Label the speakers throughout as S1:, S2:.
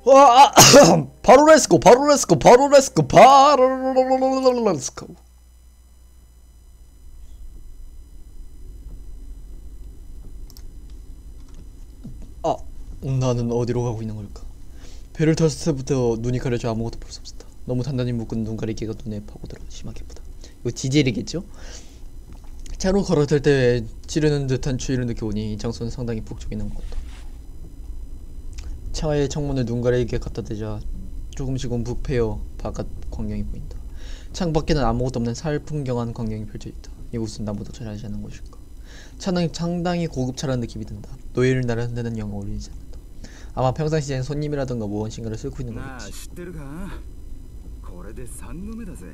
S1: 와, 바로 렛츠고, 바로 렛츠고, 바로 렛츠고, 바로 렛츠고. 아, 나는 어디로 가고 있는 걸까? 배를 탔을 때부터 눈이 가려져 아무것도 볼 수 없었다. 너무 단단히 묶은 눈 가리개가 눈에 파고들어 심하게 아프다. 이거 디젤이겠죠? 차로 걸어댈 때 찌르는 듯한 추위를 느껴보니 이 장소는 상당히 북쪽에 있는 것 같다. 차의 창문을 눈 가리개 갖다 대자 조금씩은 부패여 바깥 광경이 보인다. 창밖에는 아무것도 없는 살풍경한 광경이 펼쳐있다. 이곳은 나보다 잘하지 않은 곳일까? 차는 상당히 고급 차라는 느낌이 든다. 노예를 나르는 영어 어울리지 않는다. 아마 평상시엔 손님이라던가 무엇인가를 싣고 있는 거겠지.
S2: これで3度目だぜ。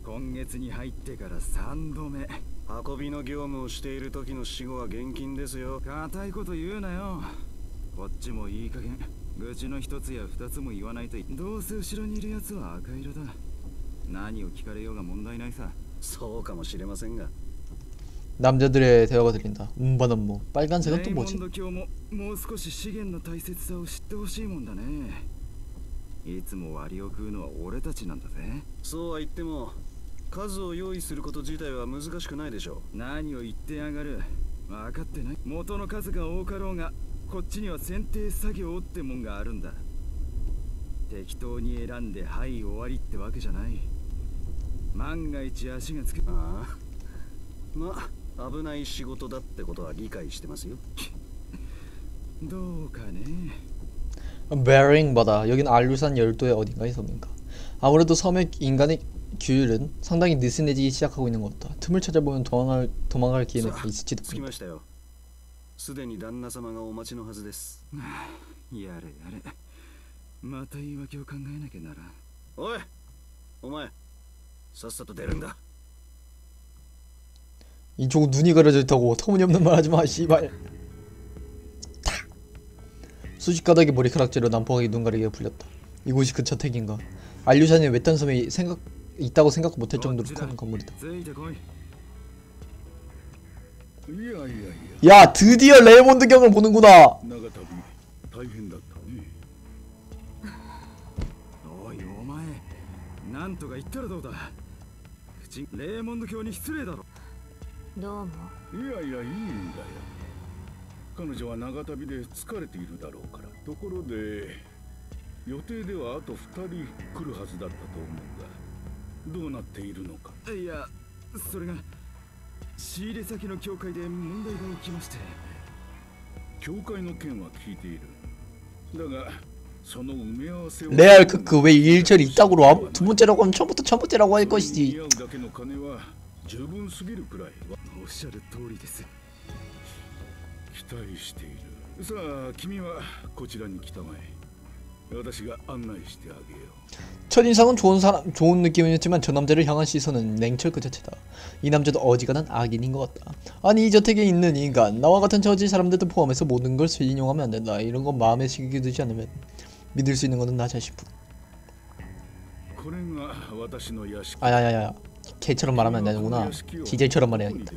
S2: 今月に入ってから3度目。運びの業務をしている時の死後は現金ですよ。固いこと言うなよ。こっちもいい加減愚痴の一つや二つも言わないと。どうせ後ろにいるやつは赤色だ。何を聞かれようが問題ないさ。そうかもしれませんが。
S1: 남자들의 대화가 들린다. 운반 업무. 빨간색은 또 뭐지?
S2: もう少し資源の大切さを知ってほしいもんだね。いつも割を食うのは俺たちなんだぜ。そうは言っても数を用意すること自体は難しくないでしょう。何を言ってやがる。分かってない。元の数が多かろうがこっちには選定作業ってもんがあるんだ。適当に選んではい終わりってわけじゃない。万が一足がつく。ああ、まあ危ない仕事だってことは理解してますよ。どうかね。
S1: 베링바다. 여긴 알루산 열도의 어딘가의 섬인가. 아무래도 섬의 인간의 규율은 상당히 느슨해지기 시작하고 있는 것 같다. 틈을 찾아보면 도망갈 기회는 있을지도 모른다.
S2: すでに旦那様がお待ちのはずです。やれやれ。また言い訳を考えなきゃなら。おい、お前、さっさと出るんだ。
S1: 이쪽 눈이 가려져 있다고 터무니없는 말 하지마 씨발. 수직 가닥에 머리카락질로 난폭하게 눈 가리개가 풀렸다. 이곳이 그 저택인가? 알류산에 외딴 섬이 있다고 생각 못할 정도로 큰 건물이다. 야, 드디어 레몬드 경을 보는구나.
S3: 너무.
S2: 彼女は長旅で疲れているだろうから。ところで予定ではあと2人来るはずだったと思うが、どうなっているのか。いや、それが仕入れ先の教会で問題が起きまして。教会の件は聞いている。だがその埋め合わせを
S1: 레알 왜 일절이 있다고 함? 두 번째라고 하면 처음부터라고 할 것이지.
S2: だけの金は十分すぎるくらい。おっしゃる通りです。 期待している。さあ、君はこちらに来たまえ。私が案内してあげよう。
S1: 첫인상은 좋은 느낌이었지만 저 남자를 향한 시선은 냉철 그 자체다. 이 남자도 어지간한 악인인 것 같다. 아니, 이 저택에 있는 인간, 나와 같은 저지 사람들도 포함해서 모든 걸 인용하면 안 된다. 이런 건 마음에 새기게 되지 않으면 믿을 수 있는 것은 나 자신뿐. 아야야야, 개처럼 말하면 안 되는구나. 디젤처럼 말해야겠다.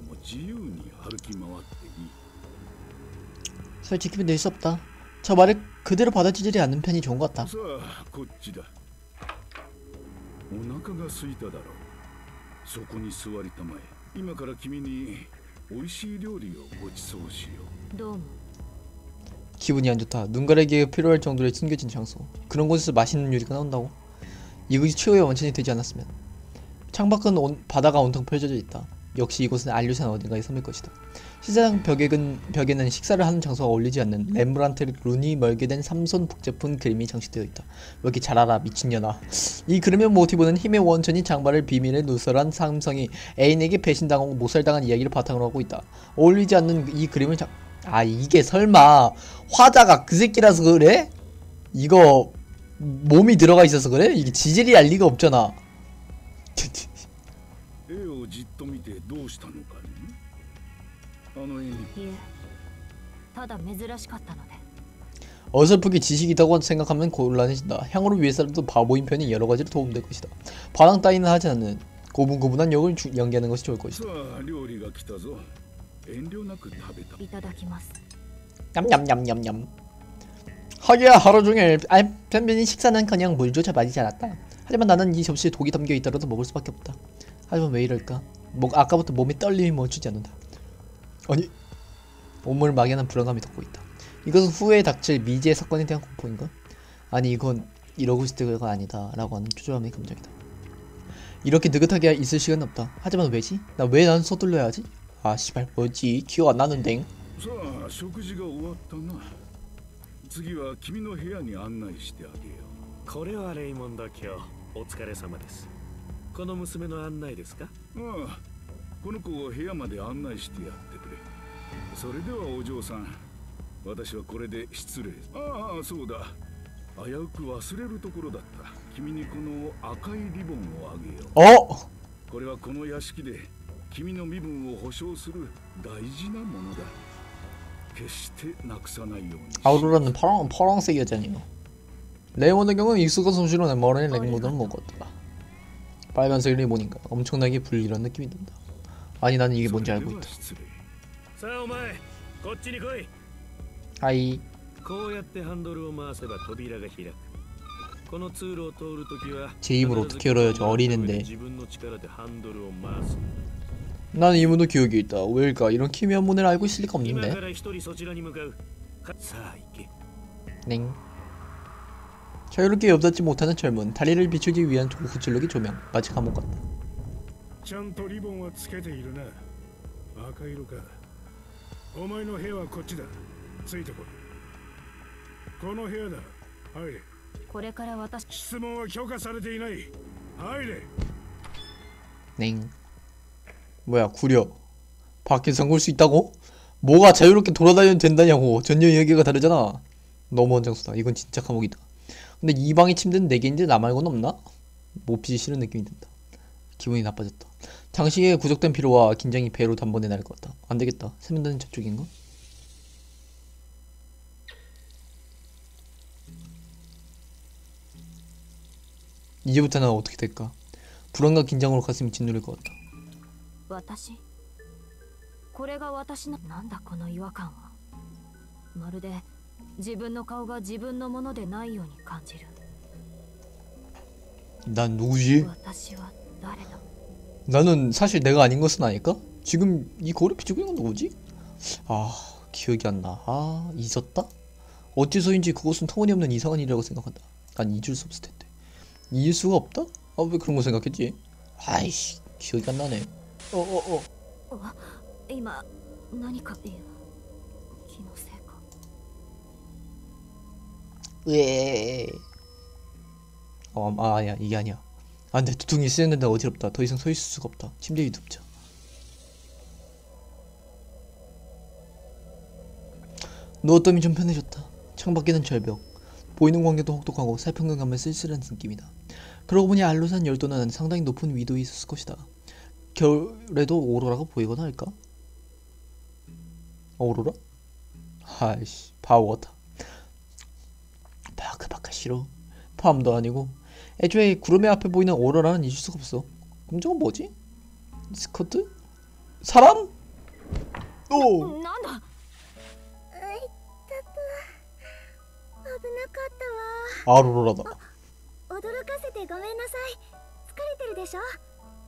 S1: 솔직히 믿을 수 없다. 저 말을 그대로 받아주지 않는 편이 좋은 것 같다. 기분이 안 좋다. 눈 가리기가 필요할 정도로 숨겨진 장소. 그런 곳에서 맛있는 요리가 나온다고? 이것이 최후의 원천이 되지 않았으면. 창밖은 바다가 온통 펼쳐져 있다. 역시 이곳은 알류산 어딘가의 섬일 것이다. 시장 벽에는 식사를 하는 장소가 어울리지 않는 렘브란트 룬이 멀게 된 삼손 복제품 그림이 장식되어 있다. 왜 이렇게 잘 알아, 미친년아. 이 그림의 모티브는 힘의 원천인 장발을 비밀에 누설한 삼성이 애인에게 배신당하고 모살당한 이야기를 바탕으로 하고 있다. 어울리지 않는 이 그림을 이게 설마 화자가 그 새끼라서 그래? 이거 몸이 들어가 있어서 그래? 이게 지젤이 알 리가 없잖아. 어설프게 지식이라고 생각하면 곤란해진다. 향후를 위해서라도 바보인 편이 여러가지로 도움될 것이다. 반항 따위는 하지 않는 고분고분한 역을 연기하는 것이 좋을 것이다. 냠냠냠냠냠. 하기야 하루 종일 팬빈이 식사는커녕 물조차 마시지 않았다. 하지만 나는 이 접시에 독이 담겨 있더라도 먹을 수밖에 없다. 하지만 왜 이럴까? 아까부터 몸이 떨림이 멈추지 않는다. 아니, 온몸을 막연한 불안감이 덮고 있다. 이것은 후에 닥칠 미지의 사건에 대한 공포인가? 아니, 이건 이러고 있을 때가 아니다 라고 하는 초조함의 감정이다. 이렇게 느긋하게 있을 시간은 없다. 하지만 왜지? 왜 난 서둘러야 하지? 아 씨발 뭐지? 기억 안 나는데.
S2: さあ食事が終わったな。次は君の部屋に案内してあげよう。
S3: これはレイモンド卿、お疲れ様です。この娘の案内ですか？
S2: ああ、この子を部屋まで案内してやってくれ。それではお嬢さん、私はこれで失礼。ああ、そうだ。危うく忘れるところだった。君にこの赤いリボンをあげよう。これはこの屋敷で君の身分を保証する大事なものだ。決してなくさないように。
S1: 아우로라는 파랑색 여자네요. 레몬의 경우는 익숙한 솜씨로 내 머리에 레몬을 먹었다. 빨간색 리본인가 엄청나게 불길한 느낌이 든다. 아니 나는 이게 뭔지 알고 있다.
S3: さあお前、こっちに来い。
S1: 하이.
S3: こうやってハンドルを回せば扉が開く。この通路を通るときは
S1: 제 입으로 어떻게 열어요? 저 어린애인데.
S3: 自分の力でハンドルを回す。
S1: 나는 이 문도 기억이 있다. 왜일까? 이런 기묘한 문을 알고 있을 리가
S3: 今
S1: 없는데.
S3: から一人そちらに向かう。さあ行け。
S1: 넹. 자유롭게 엿닿지 못하는 젊은 다리를 비추기 위한 고출력의 조명. 마치 감옥 같다.
S4: ちゃんとリボンはつけているな。赤色か。お前の部屋はこっちだ。ついてこい。この部屋だ。入れ。
S5: これから私。
S4: 質問は許可されていない。入れ。
S1: 넹. 뭐야 구려. 밖에 잠글 수 있다고? 뭐가 자유롭게 돌아다녀도 된다냐고. 전혀 이야기가 다르잖아. 너무 헌장수다. 이건 진짜 감옥이다. 근데 이 방에 침대는 4개인데 나 말고는 없나? 몹시 싫은 느낌이 든다. 기분이 나빠졌다. 장식에 구적된 피로와 긴장이 배로 단번에 날 것 같다. 안되겠다. 세면대는 저쪽인가? 이제부터는 어떻게 될까? 불안과 긴장으로 가슴이 짓누를 것 같다.
S5: 私これが私のなんだこの違和感は。まるで自分の顔が自分のものでないように感じる。
S1: 난 누구지?
S5: 私は誰だ?
S1: 나는 사실 내가 아닌 것은 아닐까? 지금 이 거울에 비추고 있는 건 누구지? 아 기억이 안 나. 아 잊었다? 어째서인지 그것은 터무니없는 이상한 일이라고 생각한다. 난 잊을 수 없을 텐데. 잊을 수가 없다? 아 왜 그런 거 생각했지? 아이씨 기억이 안 나네.
S5: 今何か気のせいか。
S1: 왜? 아니야 이게 아니야. 안돼 두통이 쓰였는데 어지럽다. 더 이상 서 있을 수가 없다. 침대 위 눕자. 누웠더니 좀 편해졌다. 창밖에는 절벽. 보이는 광경도 혹독하고 살평경 가면 쓸쓸한 느낌이다. 그러고 보니 알루산 열도는 상당히 높은 위도에 있었을 것이다. 겨울에도 오로라가 보이거나 할까? 오로라? 아이씨 바보같아. 바카바카 싫어. 밤도 아니고 애초에 구름의 앞에 보이는 오로라는 잊을 수가 없어. 그럼 저건 뭐지? 스커트? 사람? 오!
S5: なんだ。
S6: あいたと危なかったわ。
S1: 아로라다.
S6: 驚かせてごめんなさい。疲れてるでしょ。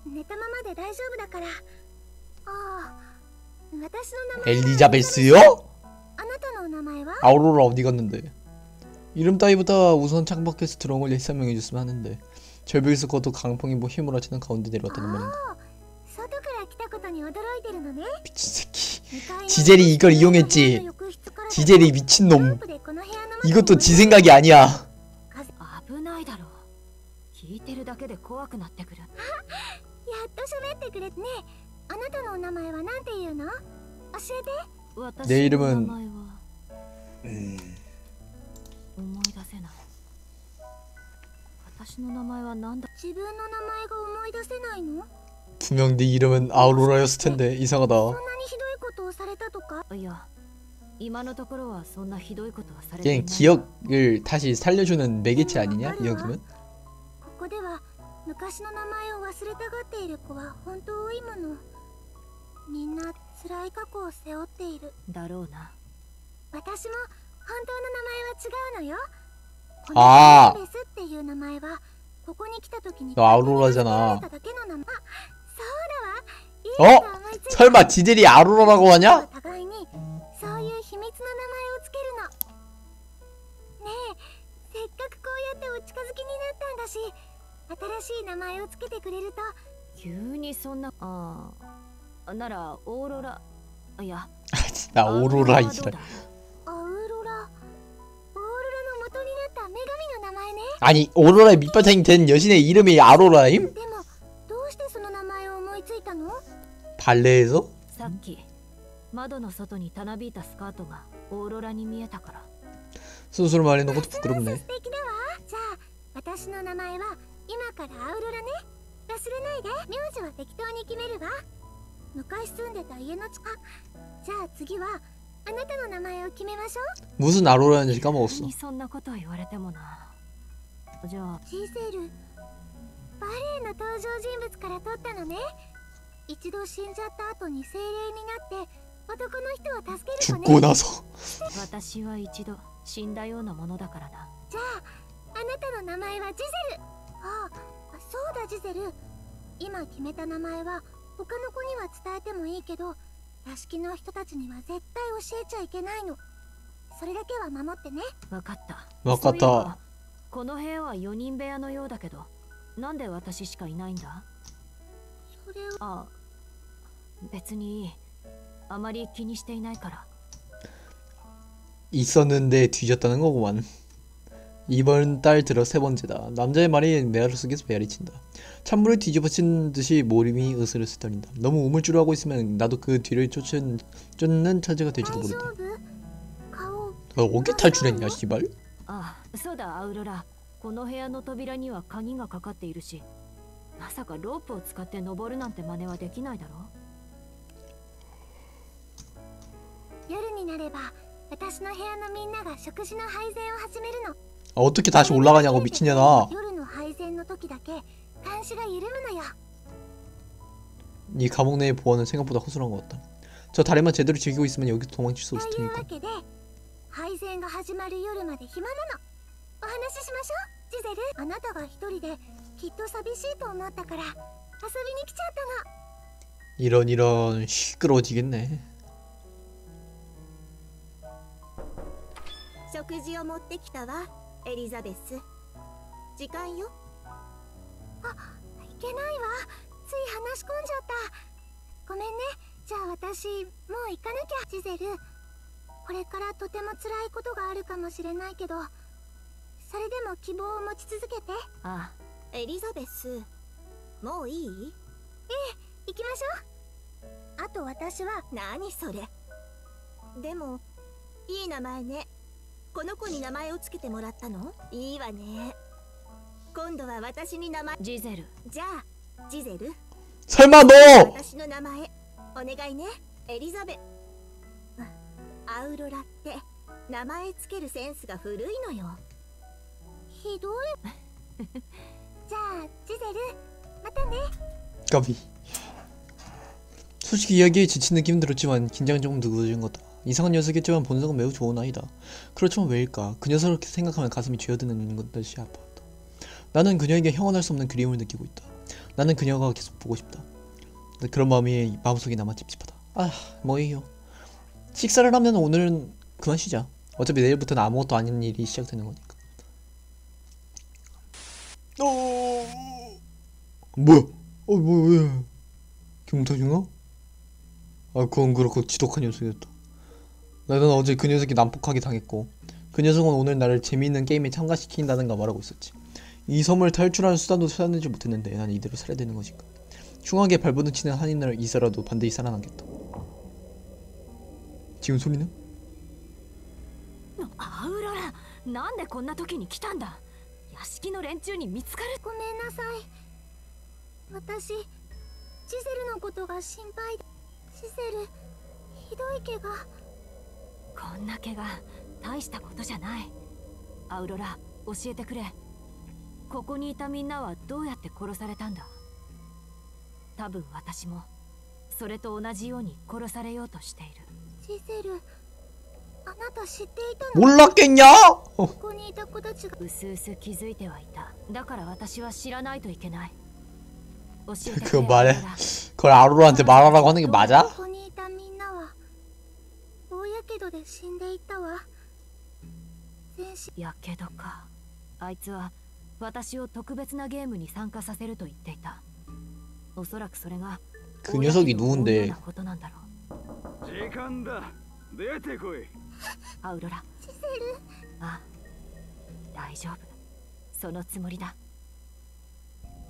S6: 寝たままで大丈夫だから。ああ、私の名前は
S1: 엘리자베스요?
S6: あなたのお名前は?
S1: 아우로라 어디 갔는데? 이름 따위보다 우선 창밖에서 들어온 걸 설명해줬으면 하는데 절벽에서 걷어 강풍이 휘몰아치는 가운데 내려왔다는 말인가?
S6: 外から来たことに驚いてるのね。
S1: 미친 새끼. 지젤이 이걸 이용했지. 지젤이 미친놈. 이것도 지 생각이 아니야.
S5: 危ないだろう。聞いてるだけで怖くなってくる。
S6: やっと喋ってくれてね。あなたのお名前はなんていうの？教えて。
S5: 私
S1: 내
S5: の名
S1: 이름은
S5: 前は思い出せない。私の名前はなんだ。
S6: 自分の名前が思い出せないの？
S1: 분명 네 이름은 아우로라였을 텐데 이상하다.
S6: そんなにひどいことをされたとか？
S5: いや、今のところはそんなひどいことはされてい
S1: 그냥
S5: ない。
S1: 기억을 다시 살려주는 매개체 아니냐? 이 정도면?
S6: ここでは昔の名前を忘れたがっている子は本当多いもの。みんな辛い過去を背負っている。
S5: だろうな。
S6: 私も当の名前は違うのよ。
S1: あ
S6: このエリザベスっていう名前はここに来た時に
S1: 너 아우로라잖아.
S6: だけの名前。あ、そうだわ。いいこと思いついた。
S1: 설마 지들이 아로라라고 하냐?
S6: お互いにそういう秘密の名前をつけるの。ねえ、せっかくこうやってお近づきになったんだし、新しい名前をつけてくれると。
S5: 急にそんなならオーロラいや
S1: 나 오로라
S5: は
S1: 이
S5: どう
S1: 사람.
S5: だ。
S6: アウロラの元になった女神の名前ね。
S1: 아니 오로라의 밑바탕이 된 여신의 이름이 아로라임?
S6: でもどうしてその名前を思いついたの？
S1: 발레에서?
S5: さっき窓の外にたなびいたスカートがオーロラに見えたから。
S1: 스스로 말해놓은 것도
S6: 素
S1: 부끄럽네.
S6: 敵だわ。じゃあ私の名前は今からアウロラね。忘れないで。名字は適当に決めるわ。昔住んでた家の近く。じゃあ次はあなたの名前を決めましょう。
S1: 무슨 아로라였는지 까먹었어.
S5: にそんなことを言われてもな。じゃあ
S6: ジゼル、バレエの登場人物から取ったのね。一度死んじゃった後に精霊になって男の人を助ける
S1: 죽고
S6: のね。
S1: 나서
S5: 私は一度死んだようなものだからな。
S6: じゃああなたの名前はジゼル。あ、そうだジゼル。今決めた名前は他の子には伝えてもいいけど、屋敷の人たちには絶対教えちゃいけないの。それだけは守ってね。
S5: わかった。
S1: わかった。
S5: そういえばこの部屋は4人部屋のようだけど、なんで私しかいないんだ？
S6: それは
S5: あ、別にあまり気にしていないから。
S1: 있었는데 뒤졌다는 거구만. 이번 달 들어 세 번째다. 남자의 말이 메아리 속에서 메아리 친다. 찬물을 뒤집어친 듯이 모림이 으스르스거린다. 너무 우물쭈르하고 있으면 나도 그 뒤를 쫓는 처지가 될지도
S6: 大丈
S1: 모른다.
S6: 夫？顔
S1: 어떻게 탈출했냐 씨발?
S5: あ、そうだアウロラ。この部屋の扉には鍵がかかっているし、まさかロープを使って登るなんて真似はできないだろ。
S6: 夜になれば私の部屋のみんなが食事の配膳を始めるの。
S1: 어떻게 다시 올라가냐고 미친년아.
S6: 夜の配膳の時だけ監視が緩むのよ。
S1: 이 감옥 내의 보안은 생각보다 허술한 것 같다. 저 다리만 제대로 지키고 있으면 여기서 도망칠 수 없을
S6: という
S1: 테니까.
S6: わけで配膳が始まる夜まで暇なの。お話ししましょうジゼル。あなたが一人できっと寂しいと思ったから遊びに来ちゃったの。
S1: 이런 시끄러워지겠네.
S6: 食事を持ってきたわエリザベス。時間よ。あ、いけないわ。つい話し込んじゃった。ごめんね。じゃあ私もう行かなきゃ。ジゼル、これからとても辛いことがあるかもしれないけど、それでも希望を持ち続けて。
S5: あ、
S6: エリザベス、もういい？ええ、行きましょう。あと私は。何それ。でもいい名前ね。この子に名前をつけてもらったの？いいわね。今度は私に名前。
S5: ジゼル。
S6: じゃあジゼル、
S1: 설마 너!
S6: 私の名前お願いね。エリザベ。アウロラって名前つけるセンスが古いのよ。ひどい。じゃあジゼル、またね。
S1: 까비. 솔직히 이야기에 지친 느낌은 들었지만 긴장은 조금 누그러진 거다. 이상한 녀석이었지만 본성은 매우 좋은 아이다. 그렇지만 왜일까? 그 녀석을 생각하면 가슴이 쥐어드는 듯이 아파한다. 나는 그녀에게 형언할 수 없는 그리움을 느끼고 있다. 나는 그녀가 계속 보고 싶다. 그런 마음이 마음속에 남아 찝찝하다. 아, 뭐예요? 식사를 하면 오늘은 그만 쉬자. 어차피 내일부터는 아무것도 아닌 일이 시작되는 거니까. 뭐야? 왜? 경타중아? 아, 그건 그렇고 지독한 녀석이었다. 나는 어제 그 녀석이 난폭하게 당했고, 그 녀석은 오늘 나를 재미있는 게임에 참가시킨다는가 말하고 있었지. 이 섬을 탈출하는 수단도 찾아내지 못했는데 난 이대로 살아야 되는 것인가. 흉하게 발버둥치는 한인을 이사라도 반드시 살아남겠다. 지금 소리는?
S5: アウロラ、なんでこんな時に来たんだ。屋敷の連中に見つかる。
S6: ごめんなさい。私ジゼルのことが心配で。ジゼル、ひどい怪我。
S5: こんな怪我大したことじゃない。アウロラ、教えてくれ。ここにいたみんなはどうやって殺されたんだ。多分私もそれと同じように殺されようとしている。
S6: ジゼル、あなた知っていたの？
S1: 몰랐겠냐?
S6: ここにいた子たちが
S5: うすうす気づいてはいた。だから私は知らないといけない。教えてくれ。
S1: 그거 말해. 그걸 아로라한테 말하라고 하는 게 맞아?
S6: ここにいたみんなは大やけどで死んでいたわ。全身
S5: やけどか。あいつは私を特別なゲームに参加させると言っていた。おそらくそれが
S1: 그 녀석이
S5: 公の
S1: 누군데?
S5: ことなんだろう。
S2: 時間だ。出てこい。
S5: アウロラ。
S6: シセル。
S5: ああ、大丈夫。そのつもりだ。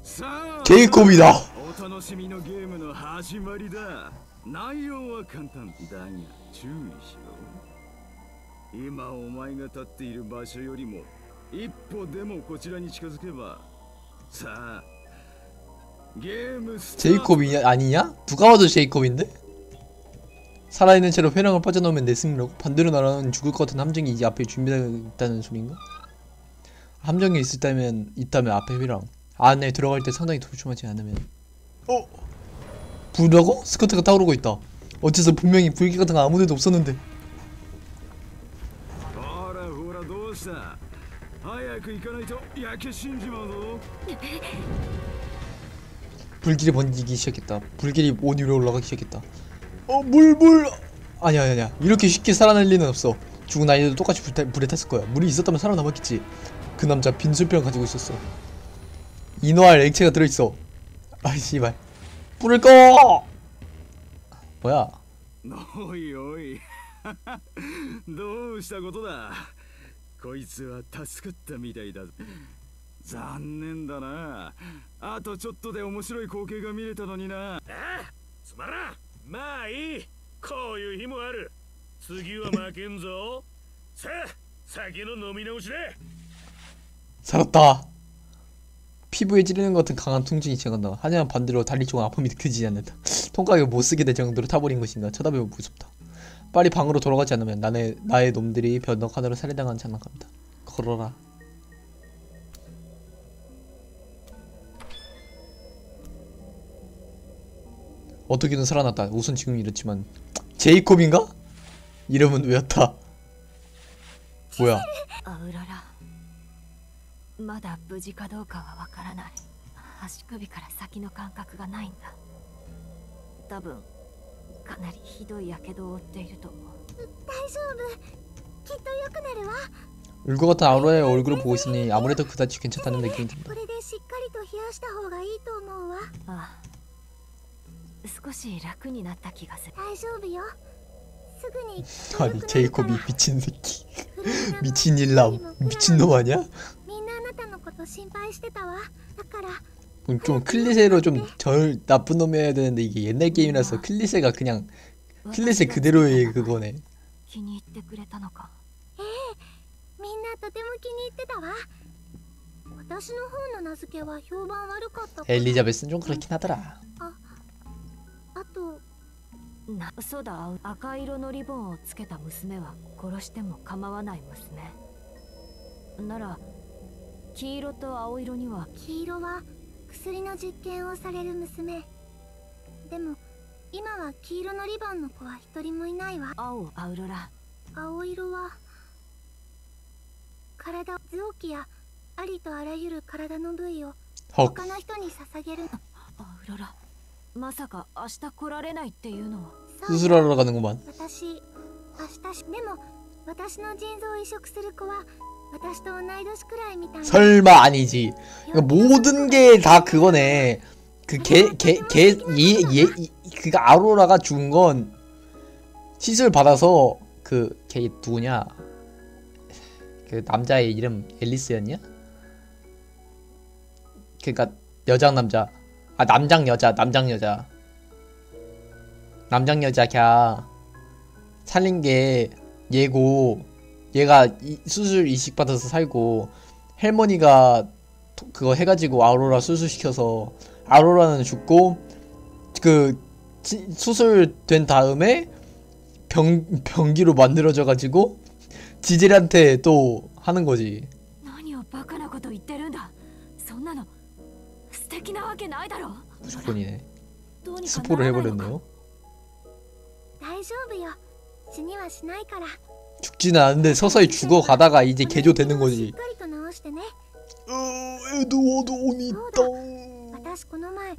S2: さあ、
S1: ジェイコビだ。
S2: お楽しみのゲームの始まりだ。内容は簡単だが注意しろ。今お前が立っている場所よりも一歩でもこちらに近づけば、さあゲームスタート。
S1: 제이콥이 아니냐? 누가 봐도 제이콥인데? 살아있는 채로 회랑을 빠져나오면 내 승리라고? 반대로 나라는 죽을 것 같은 함정이 이제 앞에 준비되어 있다는 소린가? 함정이 있다면 앞에 회랑 안에 들어갈 때 상당히 조심하지 않으면. 불이라고? 스커트가 타오르고 있다. 어째서 분명히 불길 같은 거 아무데도 없었는데.
S2: ほらほらどうした。早く行かないと焼け死んじまうぞ。
S1: 불길이 번지기 시작했다. 불길이 온 위로 올라가기 시작했다. 물! 아니야. 이렇게 쉽게 살아날 리는 없어. 죽은 아이들도 똑같이 불에 탔을 거야. 물이 있었다면 살아남았겠지. 그 남자 빈술병 가지고 있었어. 인화할 액체가 들어있어. 아이 씨발. 불을 꺼! 뭐야?
S2: おいおいどうしたことだ。こいつは助かったみたいだ。残念だな。あとちょっとで面白い光景が見れたのにな。
S3: ああ、つまらん。まあいい。こういう日もある。次は負けんぞ。さあ、酒の飲み直しだ。
S1: 살았다. 피부에 찌르는 것 같은 강한 통증이 지나간다. 하지만 반대로 다리 쪽은 아픔이 느껴지지 않는다. 통각을 못쓰게 될 정도로 타버린 것인가. 쳐다보면 무섭다. 빨리 방으로 돌아가지 않으면 나의 놈들이 변덕 하나로 살해당하는 장난감이다. 걸어라. 어떻게든 살아났다. 우선 지금 이렇지만 제이콥인가? 이름은 왜였다. 뭐야?
S5: アウロラ。まだ無事かどうかはわからない。足首から先の感覚がないんだ。多分かなりひどいやけどを負っていると思う。
S6: 大丈夫。きっと良くなるわ。
S1: 울 것 같은 아로라의 얼굴을 보고 있으니 아무래도 그다지 괜찮다는 느낌이 든다.
S6: これでしっかりと冷やした方がいいと思うわ。
S5: ああ、少し楽になった気がする。
S6: 大丈夫よ。すぐに
S1: 아니 제이콥이 미친 새끼. 미친 일남. 미친놈 아니야?
S6: みんなあなたのこと心配してたわ。だから
S1: 좀 클리셰로 좀 절 나쁜 놈이어야 되는데 이게 옛날 게임이라서 클리셰가 그냥 클리셰 그대로의 그거네.
S5: 気に入ってくれたのか。
S6: みんなとても気に入ってたわ。私の方の名付けは評判悪かったから。
S1: 엘리자베스는 좀 그렇긴 하더라.
S6: あと
S5: そうだ、赤色のリボンをつけた娘は殺しても構わない娘。なら黄色と青色には。
S6: 黄色は薬の実験をされる娘。でも今は黄色のリボンの子は一人もいないわ。
S5: 青、アウロラ。
S6: 青色は体、臓器やありとあらゆる体の部位を
S1: 헉.
S6: 他の人に捧げるの。
S5: アウロラ、まさか明日来られないっていうのは。
S6: そう
S1: 수술하러 가는구만.
S6: 私明日でも私の腎臓を移植する子は私と同い年くらいみたいな。
S1: 설마 아니지. 그러니까 모든 게 다 그거네. 그니까 아로라가 죽은 건 시술 받아서 그 걔 누구냐? 그 남자의 이름 앨리스였냐? 그니까 여장 남자. 아 남장 여자. 걔 살린 게 얘고 얘가 수술 이식 받아서 살고 할머니가 그거 해가지고 아로라 수술시켜서 아로라는 죽고 그 수술된 다음에 병기로 만들어져가지고 지젤한테 또 하는 거지.
S5: 何をバカなこと言ってるんだ。そんなの素敵なわけないだろ。
S1: 무조건이네.
S5: どうにかな
S1: 스포를
S5: らないのか。
S1: 해버렸네요.
S6: 大丈夫よ。死にはしないから。
S1: 죽지는 않는데 서서히 죽어가다가 이제 개조되는
S6: しっ
S1: 거지.
S6: かりと直してね。
S1: 에드워드 오니다.
S6: 私この前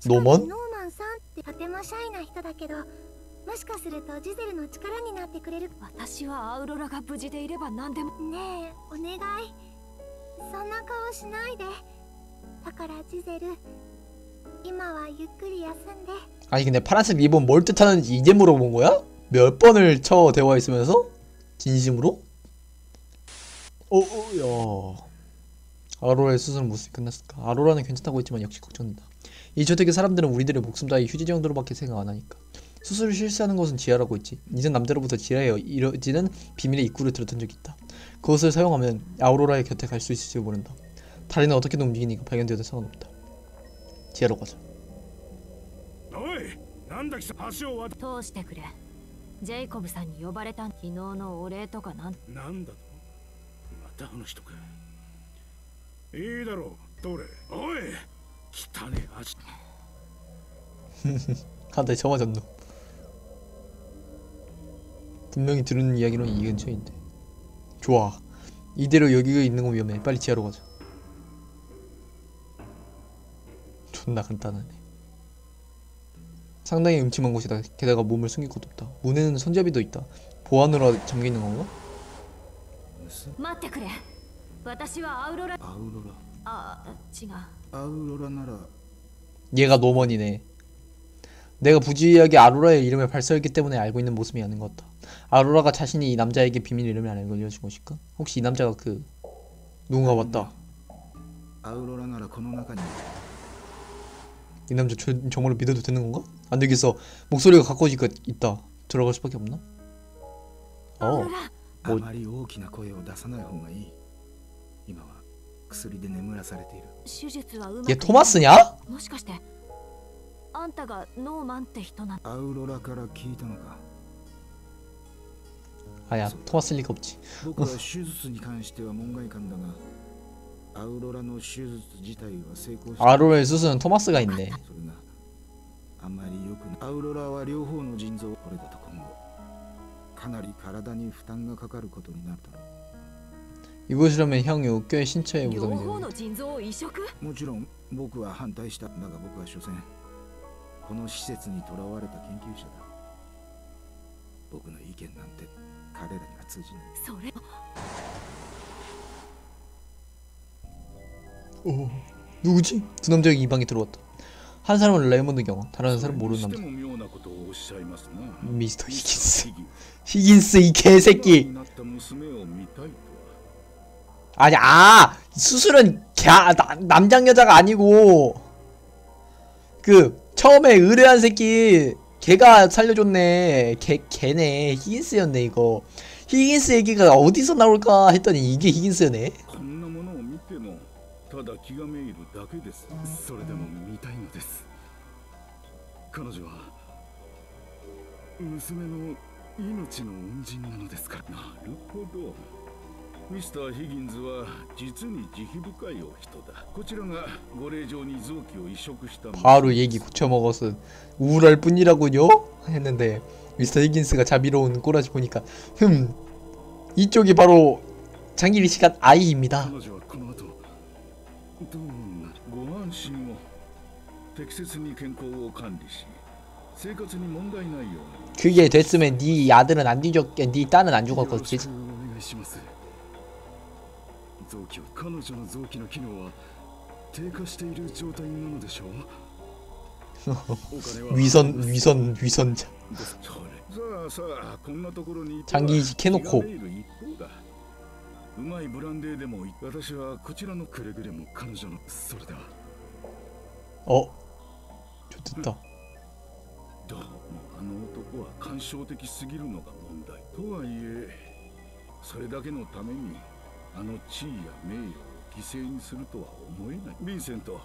S1: ノーマン？
S6: 近くにノーマンさんってとてもシャイな人だけど、もしかするとジゼルの力になってくれる。
S5: 私はアウロラが無事でいれば何でも。
S6: ねえお願い、そんな顔しないで。だからジゼル、今はゆっくり休んで。
S1: 아니 근데 파란색 리본 뭘 뜻하는지 이제 물어본 거야? 몇 번을 쳐 대화했으면서? 진심으로? 야. 아로라의 수술은 무슨 끝났을까? 아로라는 괜찮다고 했지만 역시 걱정된다. 이 저택의 사람들은 우리들의 목숨 따위 휴지 정도로밖에 생각 안 하니까. 수술을 실시하는 것은 지하라고 했지. 이전 남자로부터 지하에 이뤄지는 비밀의 입구를 들었던 적이 있다. 그것을 사용하면 아우로라의 곁에 갈 수 있을지 모른다. 다리는 어떻게든 움직이니까 발견되어도 상관없다. 지하로 가자.
S4: おい、なんだ貴様、橋を渡
S5: 通してくれ。ジェイコブさんに呼ばれた昨日のお礼とかなん
S4: なんだと、またあの人か。いいだろう、どれ。おい、汚ねえ足。
S1: 한테 쳐맞았노. 분명히 들은 이야기로는 이 근처인데. 좋아. 이대로 여기가 있는 건 위험해. 빨리 지하로 가자. 존나 간단하네. 상당히 음침한 곳이다. 게다가 몸을 숨길 것도 없다. 문에는 손잡이도 있다. 보안으로 잠겨있는 건가?
S5: 待ってくれ。私はアウロラ。
S2: アウロラ
S5: あ、違う。
S2: アウロラなら
S1: 얘가 노먼이네. 내가 부주의하게 아로라의 이름을 발설했기 때문에 알고 있는 모습이 아닌 것 같다. 아로라가 자신이 이 남자에게 비밀 이름을 알려준 것일까? 혹시 이 남자가 그 누군가 왔다.
S2: アウロラならこの中に
S1: 이 남자 정말로 믿어도 되는 건가? 안 되겠어. 목소리가 가까워지니까 있다. 들어갈 수밖에 없나?
S5: アウロラ。
S2: あまり大きな声を出さない方がいい。今は薬で眠らされている。
S5: 手術はうまく。
S1: 얘 토마스냐?
S5: もしかしてあんたがノーマンって人な。
S2: アウロラから聞いたのか。
S1: 아야 토마스일 리가 없지.
S2: 僕は手術に関しては門外漢だが、アウロラの手術自体は成功した。
S1: 아로라의 수술은 토마스가 있네.
S2: それがあんまり良くない。アウロラは両方の腎臓、これだと今後かなり体に負担がかかることになるだろ
S1: 이곳이라면 향유 꽤 신체에
S5: 両
S1: 무덤이
S5: 方
S1: 되는.
S5: の腎臓を移植。
S2: う。もちろん僕は反対した。だが僕は所詮この施設にとらわれた研究者だ。僕の意見なんて彼らには通じない。
S5: それ。
S1: 누구지? 두 남자가 이 방에 들어왔다. 한 사람은 레이먼드 경험, 다른 사람은 모르는 남자.
S4: しても妙なことをおっしゃいますな。
S1: 미스터 히긴스. 히긴스 이 개새끼.
S4: なった娘を見たいとは。
S1: 아니 수술은 남장 여자가 아니고 그 처음에 의뢰한 새끼 걔가 살려줬네. 걔네 히긴스였네 이거. 히긴스 얘기가 어디서 나올까 했더니 이게 히긴스네.
S4: こんなものを見てもただ気がめいるだけです。
S2: それでも見たいのです。彼女は娘の命の恩人なのですから。
S4: なるほど。ミスター・ヒギンズは実に慈悲深いお人だ。こちらがご令状に臓器を移植した。
S1: 바로 얘기 고쳐먹어서 우울할 뿐이라고요? 했는데 미스터 히긴스가 자비로운 꼬라지 보니까 이쪽이 바로 장기리 씨가 아이입니다.
S4: 彼女はこの後どうなる。ご安心を。適切に健康を管理し生活に問題ないように。
S1: 그게 됐으면 네 아들은 안 뒤졌, 네 딸은 안 죽었겠지.
S2: お願いします。臓器を彼女の臓器の機能は低下している状態なのでしょう。お金は
S1: 위선자.
S4: それさあこんなところにいては
S1: 장기 시켜놓고
S4: 気がめいる一方だ。うまいブランデーでもいい。私はこちらの
S2: くれぐれも彼女のそれでは
S1: 좋겠다.
S4: どうもあの男は感傷的すぎるのが問題。とはいえそれだけのためにあの地位や名誉を犠牲にするとは思えない。ヴィンセント、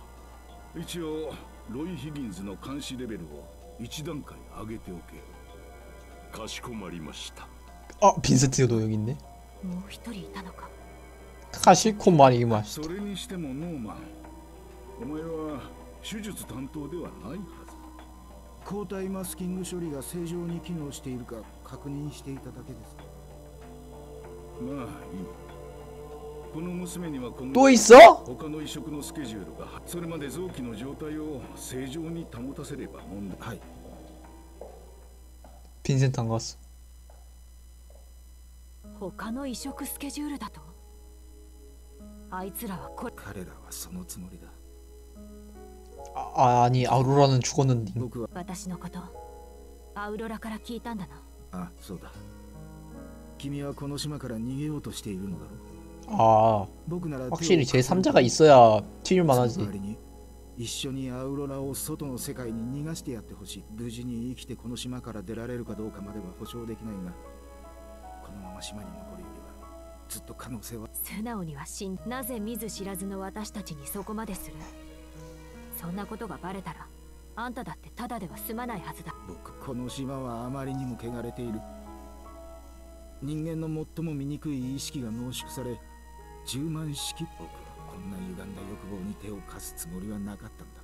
S4: 一応ロイ・ヒギンズの監視レベルを一段階上げておけ。かしこまりました。
S1: 빈센트도 여기 있네.
S5: もう一人いたのか。
S1: 카시코 말이 맛있다.
S4: それにしてもノーマン、お前は手術担当ではないはず。
S2: 抗体マスキング処理が正常に機能しているか確認していただけです。
S4: まあいい。この娘には今
S1: 또
S4: 後
S1: 있어?
S4: 他の移植のスケジュールがそれまで臓器の状態を正常に保たせれば問題。はい。
S1: 빈센트 안 갔어.
S5: 他の移植スケジュールだと。あいつらはこれ。
S4: 彼らはそのつもりだ。
S1: 아니 아우로라는 죽었는데.
S4: 僕は
S5: 私のことアウロラから聞いたんだな。
S4: あ、そうだ。君はこの島から逃げようとしているのだろう。
S1: 아
S4: 僕なら
S1: 확실히 제3자가 있어야 튀길만
S4: その
S1: 하지.
S4: 代わりに一緒にアウロラを外の世界に逃がしてやってほしい。無事に生きてこの島から出られるかどうかまでは保証できないが、このまま島に残るよりはずっと可能性は。
S5: 素直にはなぜ見ず知らずの私たちにそこまでする。そんなことがバレたらあんただってただでは済まないはずだ。
S4: 僕、この島はあまりにも汚れている。人間の最も醜い意識が濃縮され、充満しき。僕はこんな歪んだ欲望に手を貸すつもりはなかったんだ。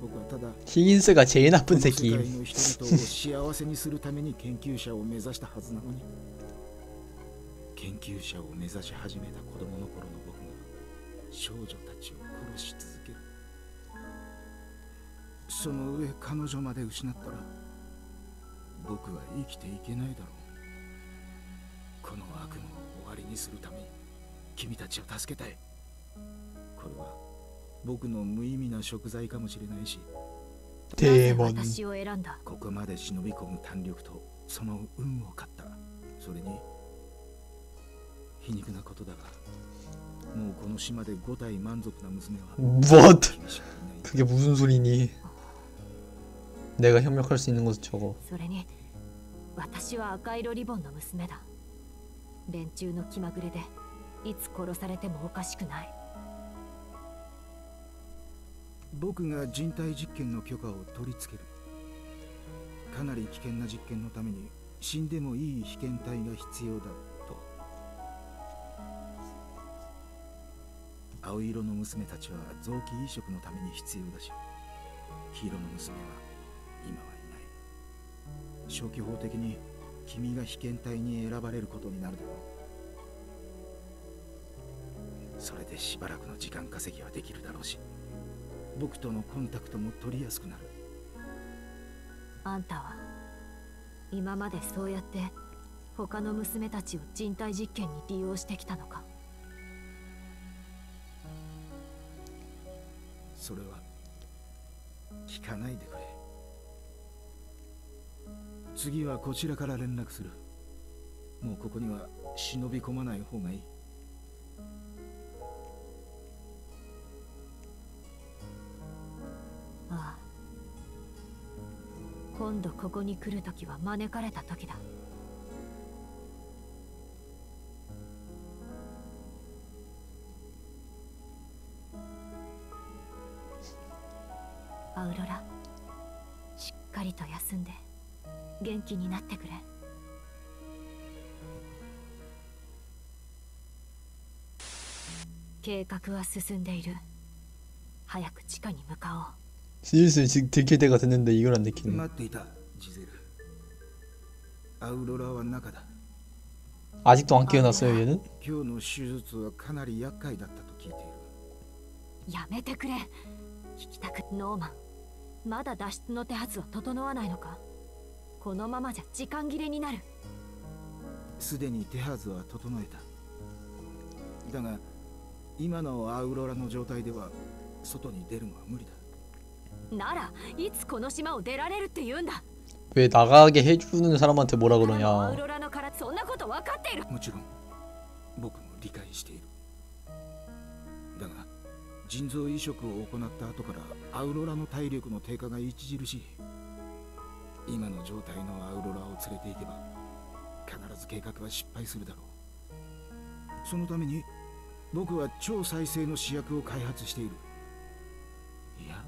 S4: 僕はただ
S1: 히긴스가 제일 나쁜
S4: この世
S1: 새끼.
S4: 界の人々を幸せにするために研究者を目指したはずなのに、研究者を目指し始めた子供の頃の僕が少女たちを殺し続ける。その上彼女まで失ったら僕は生きていけないだろう。この悪夢を終わりにするために君たちを助けたい。これは僕の無意味な贖罪かもしれないし、
S5: なぜ
S1: 대먼.
S5: 私を選んだ。
S4: ここまで忍び込む胆力とその運を買った。それに皮肉なことだが、もうこの島で5体満足な娘は
S1: What?
S4: 君しかいない。
S1: 그게 무슨 소리니? 내가 협력할 수 있는 것은 저거.
S5: それに私は赤色リボンの娘だ。連中の気まぐれでいつ殺されてもおかしくない。
S4: 僕が人体実験の許可を取り付ける。かなり危険な実験のために死んでもいい被験体が必要だと。青色の娘たちは臓器移植のために必要だし、黄色の娘は今はいない。消去法的に君が被験体に選ばれることになるだろう。それでしばらくの時間稼ぎはできるだろうし、僕とのコンタクトも取りやすくなる。
S5: あんたは今までそうやって他の娘たちを人体実験に利用してきたのか。
S4: それは聞かないでくれ。次はこちらから連絡する。もうここには忍び込まない方がいい。
S5: ああ、今度ここに来るときは招かれたときだ。アウロラ、しっかりと休んで元気になってくれ。計画は進んでいる。早く地下に向かおう。
S1: 슬슬 들킬 때가 됐는데 이걸 안 들키네.
S4: 待っていた、ジゼル。アウロラは中だ。
S1: 아직도 안 깨어났어요 얘는?
S4: 今日の手術はかなり厄介だったと聞いている。
S5: やめてくれ。聞きたく。ノーマン、まだ脱出の手はずは整わないのか。このままじゃ時間切れになる。
S4: すでに手はずは整えた。だが今のアウロラの状態では外に出るのは無理だ。
S5: ならいつこの島を出られるって言うんだ。
S1: 왜 나가게 해주는 사람한테 뭐라
S5: アウ
S1: 그러냐.
S5: ロラのからそんなこと分かっている。
S4: もちろん僕も理解している。だが腎臓移植を行った後からアウロラの体力の低下が著しい。今の状態のアウロラを連れて行けば必ず計画は失敗するだろう。そのために僕は超再生の試薬を開発している。いや、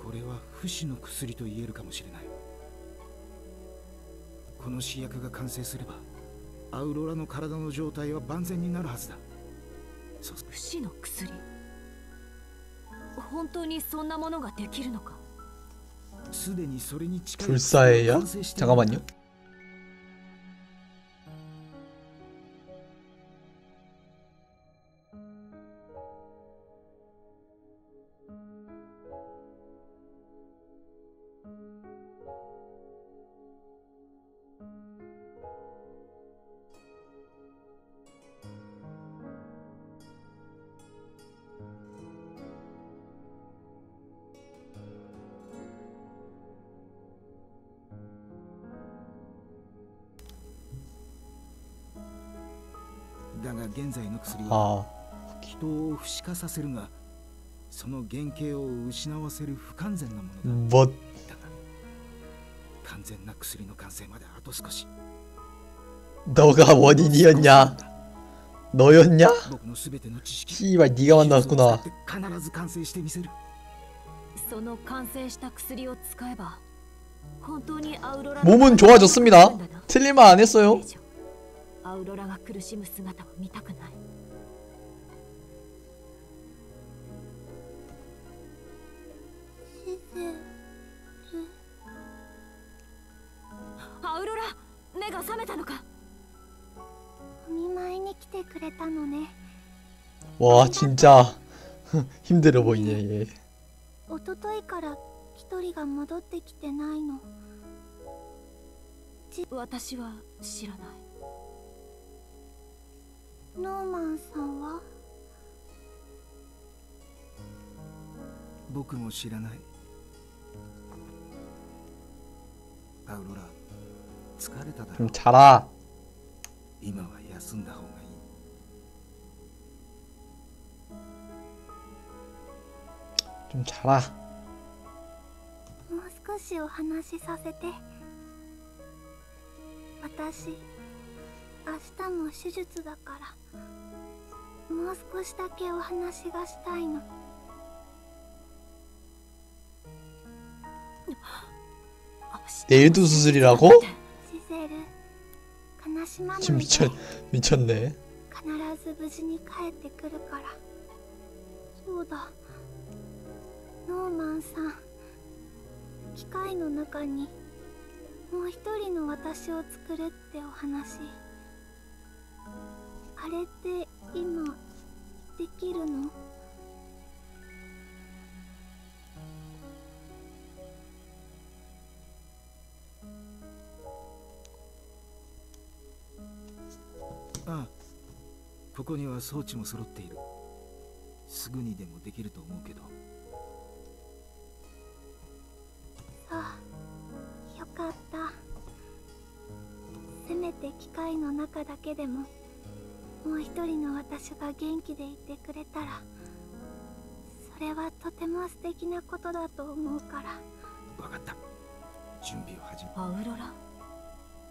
S4: これは不死の薬と言えるかもしれない。この試薬が完成すればアウロラの体の状態は万全になるはずだ。
S5: 不死の薬、本当にそんなものができるのか。
S4: すでにそれに近い。
S1: 불사예요? 잠깐만요.
S7: だが現在の薬は
S1: 아
S7: 人を不死化させるが、その原型を失わせる不完全なものだ。
S1: 뭐
S7: だが完全な薬の完成まであと少し。
S1: 너가 원인이었냐? 너였냐?
S7: 僕の全ての知識
S1: 씨발 네가 만났구나.
S7: 必ず完成してみせる。
S5: その完成した薬を使えば本当にアウロラ
S1: 몸은 좋아졌습니다. 틀린 말 안 했어요.
S5: アウロラが苦しむ姿を見たくない。アウロラ、目が覚めたのか。
S6: お見舞いに来てくれたのね。
S1: 와 진짜 힘들어 보이네 얘.
S6: 一昨日から一人が戻ってきてないの。
S5: 私は知らない。
S6: ノーマンさんは？
S7: 僕も知らない。アウロラ、疲れただろ
S1: 좀 자라.
S7: 今は休んだ方がいい。
S1: 좀 자라.
S6: もう少しお話しさせて。私、明日も手術だから、もう少しだけお話がしたいの。
S1: 내일도 수술이라고?
S6: シゼル、悲しまないで。
S1: 지금 미쳤네.
S6: 必ず無事に帰ってくるから。そうだ、ノーマンさん、機械の中にもう一人の私を作るってお話、あれって今できるの？
S7: ああ、ここには装置も揃っている。すぐにでもできると思うけど。
S6: ああ、よかった。せめて機械の中だけでももう一人の私が元気でいてくれたら、それはとても素敵なことだと思うから。
S7: わかった。準備を始め。
S5: アウロラ、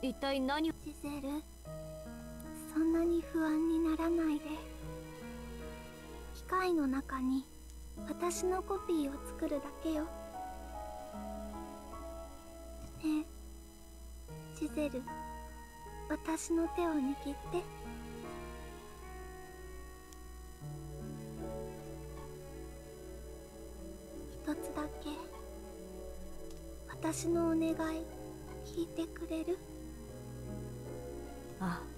S5: 一体何を。
S6: ジゼル、そんなに不安にならないで。機械の中に私のコピーを作るだけよ。ねえ、ジゼル、私の手を握って。一つだけ私のお願い聞いてくれる？
S5: ああ。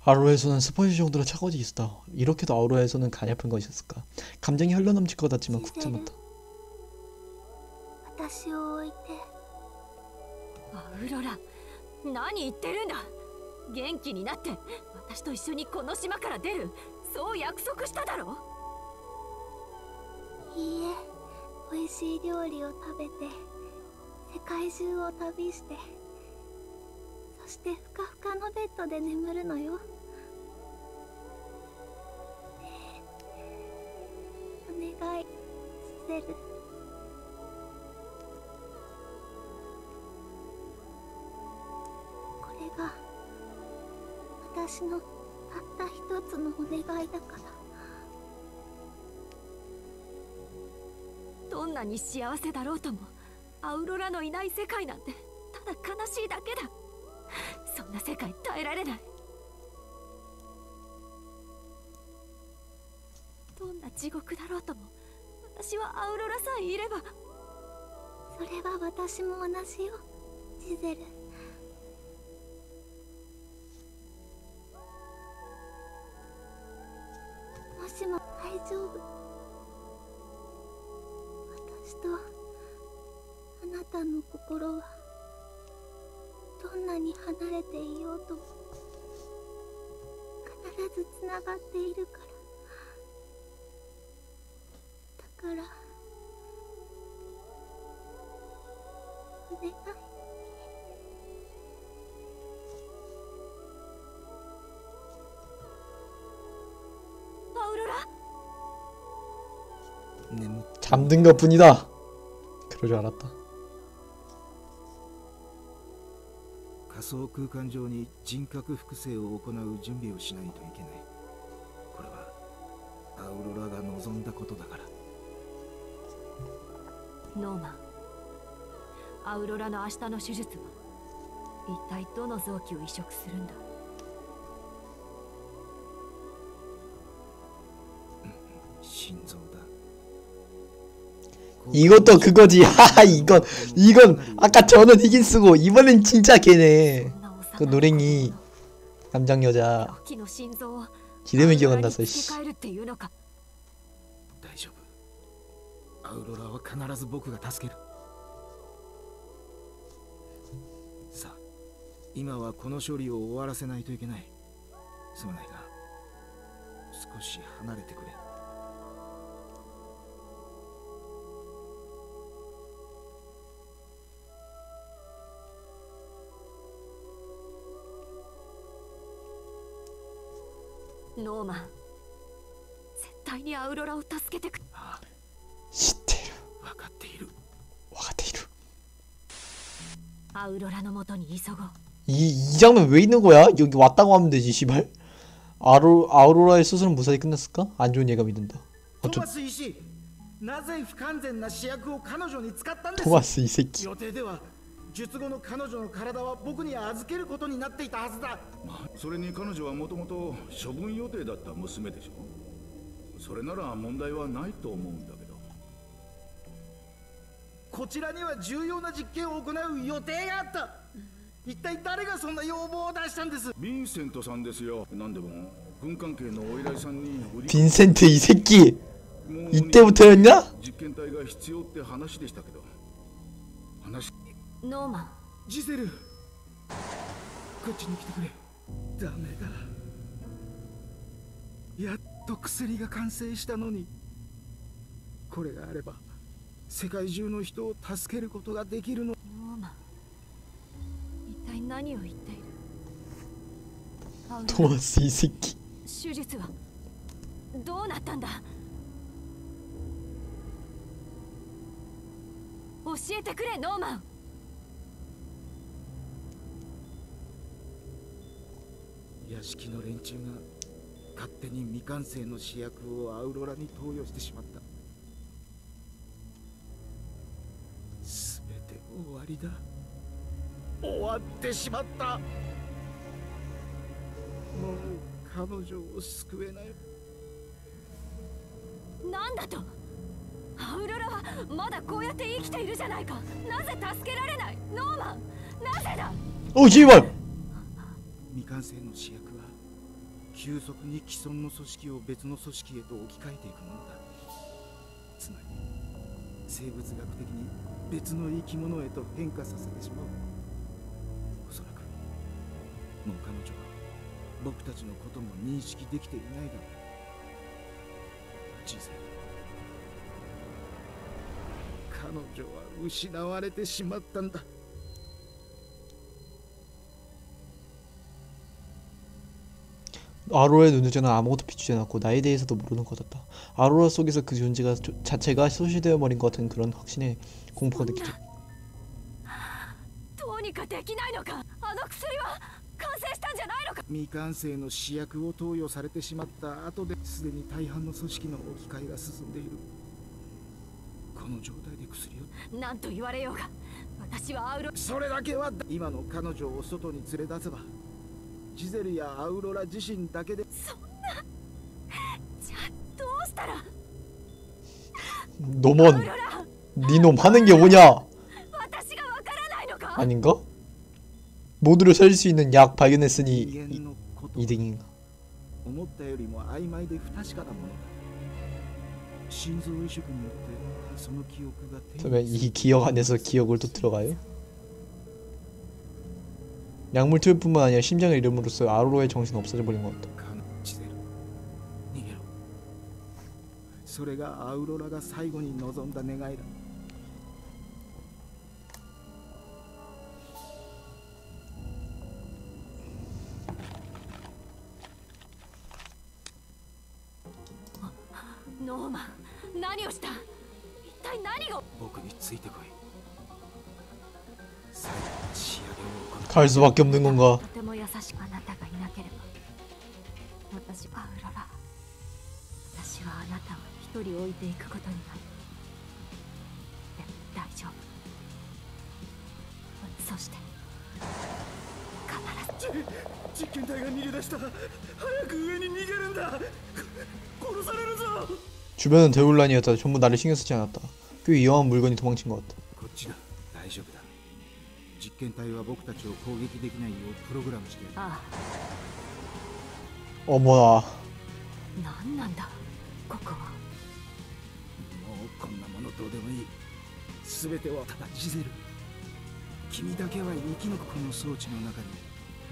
S1: 아로에서는 스포츠 정도로 차가워져 있었다. 이렇게도 아로에서는 가냘픈 것이었을까. 감정이 흘러넘칠 것 같았지만 쿡 참았다.
S6: 私を置いて。
S5: アウロラ、何言ってるんだ。元気になって私と一緒にこの島から出る、そう約束しただろ。
S6: いいえ、美味しい料理を食べて世界中を旅して、そしてふかふかのベッドで眠るのよ。ねえ、お願い、シゼル。これが私のたった一つのお願いだから。
S5: どんなに幸せだろうとも、アウロラのいない世界なんてただ悲しいだけだ。そんな世界耐えられない。どんな地獄だろうとも、私はアウロラさえいれば。
S6: それは私も同じよ、ジゼル。もしも大丈夫。私とあなたの心はどんなに離れていようとも必ずつながっているから。だからお願い。
S1: 잠든 것 뿐이다. 그럴 줄 알았다.
S7: 仮想空間上に人格複製を行う準備をしないといけない。これはアウロラが望んだことだから。
S5: ノーマン、アウロラの明日の手術は一体どの臓器を移植するんだ？
S7: 心臓だ。
S1: 이것도 그거지. 하하, 이건 아까 저는 히긴 쓰고 이번엔 진짜 걔네. 그 노랭이 남장 여자
S5: ロキの心臓を
S1: 이름이 기억 안
S5: アウロラに
S1: 나서.
S5: 付け替えるっていうのか？
S7: 大丈夫。アウロラは必ず僕が助ける。さあ、今はこの処理を終わらせないといけない。すまないが、少し離れてくれ。
S5: ノーマン、絶対にアウロラを助けてくれ。
S1: 知ってる。
S7: 分かっている。
S1: わかっている.
S5: アウロラの元に急ごう。
S1: 이 장면 왜 있는 거야? 여기 왔다고 하면 되지, 시발. 아우로라의 수술은 무사히 끝났을까? 안 좋은 예감이 든다.
S7: トマス医師、なぜ不完全な試薬を彼女に使ったんです？
S1: 토마스 이 새끼.
S7: 予定では術後の彼女の体は僕に預けることになっていたはずだ。
S4: それに彼女はもともと処分予定だった娘でしょ。それなら問題はないと思うんだけど。
S7: こちらには重要な実験を行う予定があった。一体誰がそんな要望を出したんです？
S4: ヴィンセントさんですよ。なんでも軍関係のお依頼さんに売り
S1: 빈센트 이 새끼. 이때부터였냐?
S4: 実験体が必要って話でしたけど。話。
S5: ノーマン、
S7: ジゼル、こっちに来てくれ。ダメだ。やっと薬が完成したのに。これがあれば世界中の人を助けることができるの。
S5: ノーマン、一体何を言っている？アウロラ、
S1: 토마스 이 새끼.
S5: 手術はどうなったんだ？教えてくれ、ノーマン。
S7: 屋敷の連中が勝手に未完成の試薬をアウロラに投与してしまった。すべて終わりだ。終わってしまった。もう彼女を救えない。
S5: なんだと？アウロラはまだこうやって生きているじゃないか。なぜ助けられない？ノーマン、なぜだ？
S1: 오 씨발.
S7: 未完成の試薬は急速に既存の組織を別の組織へと置き換えていくものだ。つまり生物学的に別の生き物へと変化させてしまう。おそらくもう彼女は僕たちのことも認識できていないだろう。ジゼル、彼女は失われてしまったんだ。
S1: 아로라의 눈두자는 아무것도 비추지 않았고 나에 대해서도 모르는 것 같았다. 아로라 속에서 그 존재가 자체가 소실되어 버린 것 같은 그런 확신에 공포가 느껴졌다.
S5: どうにかできないのか？あの薬は完成したんじゃないのか？
S7: 未完成の試薬を投与されてしまった後ですでに大半の組織の置き換えが進んでいる。この状態で薬を
S5: なんと言われようが、私はアウロ。
S7: それだけは今の彼女を外に連れ出せばジゼルやアウロラ自身だけで。
S5: そんな。じゃあどうしたら？
S1: 놈은 니놈 하는 게 뭐냐?
S5: 私がわからないのか？
S1: 아닌가? 모두를 살릴 수 있는 약 발견했으니
S7: 人間のことは
S1: 이득인가?
S7: 思ったよりも曖昧で不確かなものだ。心臓移植によってその記憶が
S1: 그러면 이 기억 안에서 기억을 또 들어가요? 약물 투여뿐만 아니라 심장을 잃음으로써 아로라의 정신은 없어져버린 것 같다.
S7: ジゼル、逃げろ。それがアウロラが最後に望んだ願いだ。
S5: ノーマン、何をした？体何が。
S7: 僕についてこい。最後の仕上げを行う。
S1: 갈 수밖에 없는 건가?
S5: とても優しくあなたがいなければ、私はウロラ、私はあなたを一人置いていくことになる。でも大丈夫。そして必ず。
S2: 実験体が逃げ出した。早く上に逃げるんだ。殺されるぞ。
S1: 주변은 대혼란이었다. 전부 나를 신경 쓰지 않았다. 꽤 위험한 물건이 도망친 것 같다.
S7: こっちだ。大丈夫だ。実験体は僕たちを攻撃できないようプログラムしている。
S5: あ
S1: 어머나.
S5: あ、何なんだここは。
S7: もうこんなものどうでもいい。全てはただジゼル。君だけは生き残る。この装置の中に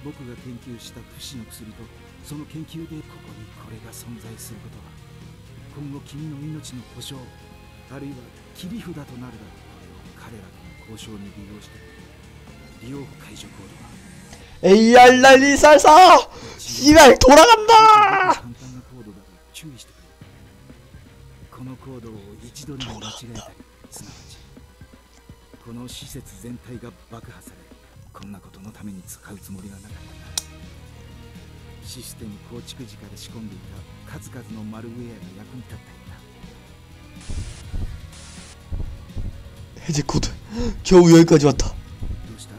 S7: 僕が研究した不死の薬とその研究でここにこれが存在することは今後君の命の保証あるいは切り札となるだろう。彼らとの交渉に利用して利用解除コードは
S1: AR 날리 살사! 씨발 돌아간다!
S7: 簡単なコードだから注意してくれ。このコードを一度でも間違えたり、すなわちこの施設全体が爆破され、こんなことのために使うつもりはなかったな。システム構築時から仕込んでいた数々のマルウェアが役に立ったようだ。
S1: 해제 코드. 겨우 여기까지 왔다.
S7: どうした？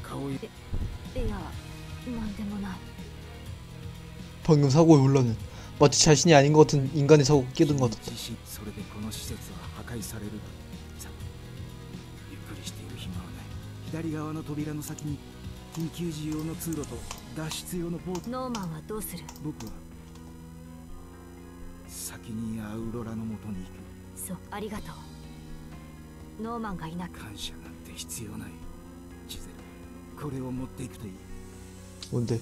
S7: 顔い
S5: いや、なんでもない。
S1: 방금 사고의 혼란은 마치 자신이 아닌 것 같은 인간의 사고가 끼든 것 같았다.
S7: 自身それでこの施設は破壊されるだろう。さあ、ゆっくりしている暇はない。左側の扉の先に緊急時用の通路と脱出用のボート。
S5: ノーマンはどうする。
S7: 僕は先にアウロラの元に行く。
S5: そう、ありがとう。ノーマンがいなく。
S7: 感謝なんて必要ない。ジゼル、これを持っていくといい。
S1: 뭔데?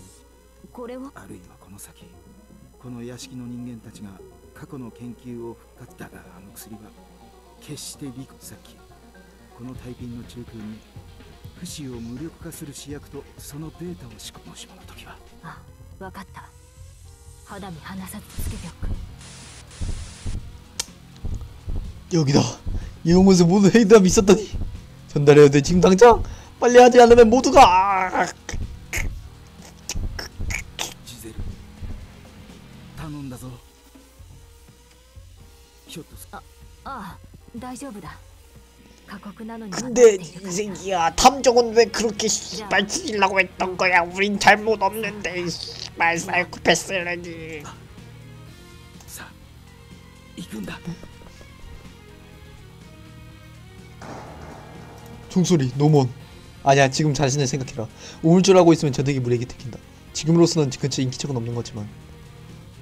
S5: これを。
S7: あるいはこの先、この屋敷の人間たちが過去の研究を復活だが、あの薬は決してリコ。さっきこの大品の中空に不死を無力化する試薬とそのデータを仕込む。もしもの時は。
S5: あ、わかった。肌身離さずつけておく。
S1: 여기다. 이용문서 모두 해답이 있었더니 전달해야 돼 지금 당장. 빨리 하지 않으면 모두가.
S7: ジゼル、頼んだぞ。ひょっとす
S5: ああ、大丈夫だ。過酷なのに。
S1: 근데 이 새끼야 탐정은 왜 그렇게 씨발 죽이려고 했던 거야? 우린 잘못 없는데 씨발 사이코패스라니.
S7: さあ、行くんだ。
S1: 총소리 노몬. 아니야 지금 자신을 생각해라. 우물쭈라고 있으면 저들이 무리에게 택힌다. 지금으로서는 근처에 인기척은 없는 거지만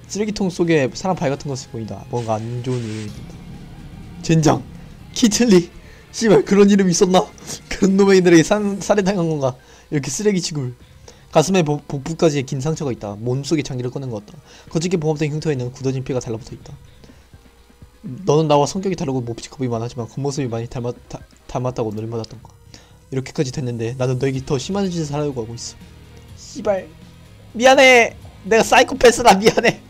S1: 쓰레기통 속에 사람 발 같은 것을 보인다. 뭔가 안 좋은 일이 있다. 젠장 키틀리 씨발 그런 이름이 있었나? 그런 놈의들에게 살해당한 건가? 이렇게 쓰레기 취급을. 가슴에 복부까지 긴 상처가 있다. 몸속에 장기를 꺼낸 것 같다. 거칠게 봉합된 흉터에는 굳어진 피가 달라붙어 있다. 너는 나와 성격이 다르고 몹시 겁이 많았지만 겉모습이 많이 닮았다고 노림받았던 거야. 이렇게까지 됐는데 나는 너에게 더 심한 짓을 하려고 하고 있어. 씨발 미안해. 내가 사이코패스라 미안해.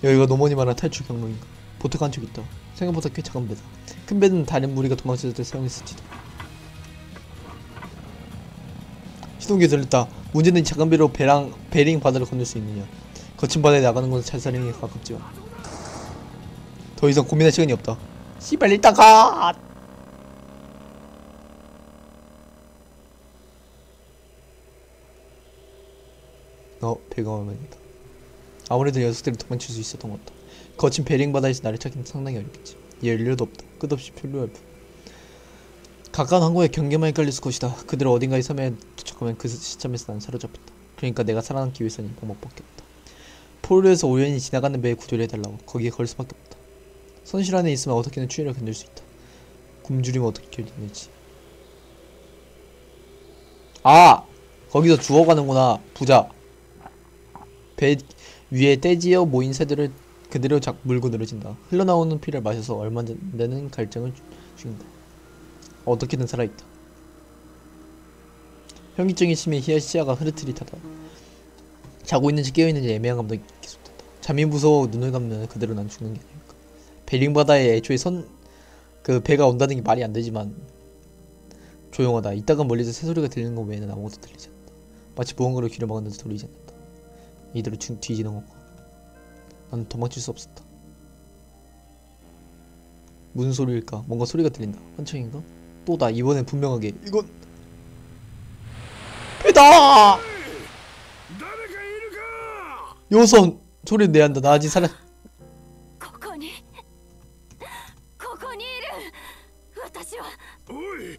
S1: 여기가 노몬이 말한 탈출 경로인가? 보트가 한 척 있다. 생각보다 꽤 작은 배다. 큰 배는 다른 무리가 도망칠 때 사용했을지도. 시동기에 들렸다. 문제는 이 작은 배로 베링 바다를 건널 수 있느냐. 거친 바다에 나가는 것은 찰사령에 가깝지만 더 이상 고민할 시간이 없다. 씨발 일단 가! 배가 얼마입니다. 아무래도 녀석들이 도망칠 수 있었던 것 같다. 거친 베링 바다에서 나를 찾기는 상당히 어렵겠지. 연료도 없다. 끝없이 필요할 뿐. 가까운 항구에 경계만 헷갈릴 것이다. 그대로 어딘가의 섬에 도착하면 그 시점에서 난 사로잡혔다. 그러니까 내가 살아남기 위해서는 이 방법밖에 없다. 포로에서 우연히 지나가는 배에 구조를 해달라고. 거기에 걸 수밖에 없다. 선실 안에 있으면 어떻게든 추위를 견딜 수 있다. 굶주리면 어떻게 견딜지. 아! 거기서 죽어가는구나. 부자. 배 위에 떼지어 모인 새들을 그대로 물고 늘어진다. 흘러나오는 피를 마셔서 얼마 되는 갈증을 죽인다. 어떻게든 살아있다. 현기증이 심해 시야가 흐릿흐릿하다. 자고 있는지 깨어있는지 애매한 감독이 계속된다. 잠이 무서워 눈을 감으면 그대로 난 죽는 게 아닐까. 베링 바다에 애초에 그 배가 온다는 게 말이 안 되지만 조용하다. 이따가 멀리서 새소리가 들리는 것 외에는 아무것도 들리지 않는다. 마치 무언가를 귀를 막았는데 들리지 않는다. 이대로 뒤지는 건가? 나는 도망칠 수 없었다. 무슨 소리일까? 뭔가 소리가 들린다. 환청인가? 또다. 이번엔 분명하게. 이건 배다! 요선! 소리를 내야 한다. 나 아직 살아.
S5: ここにいる。私は。
S3: おい、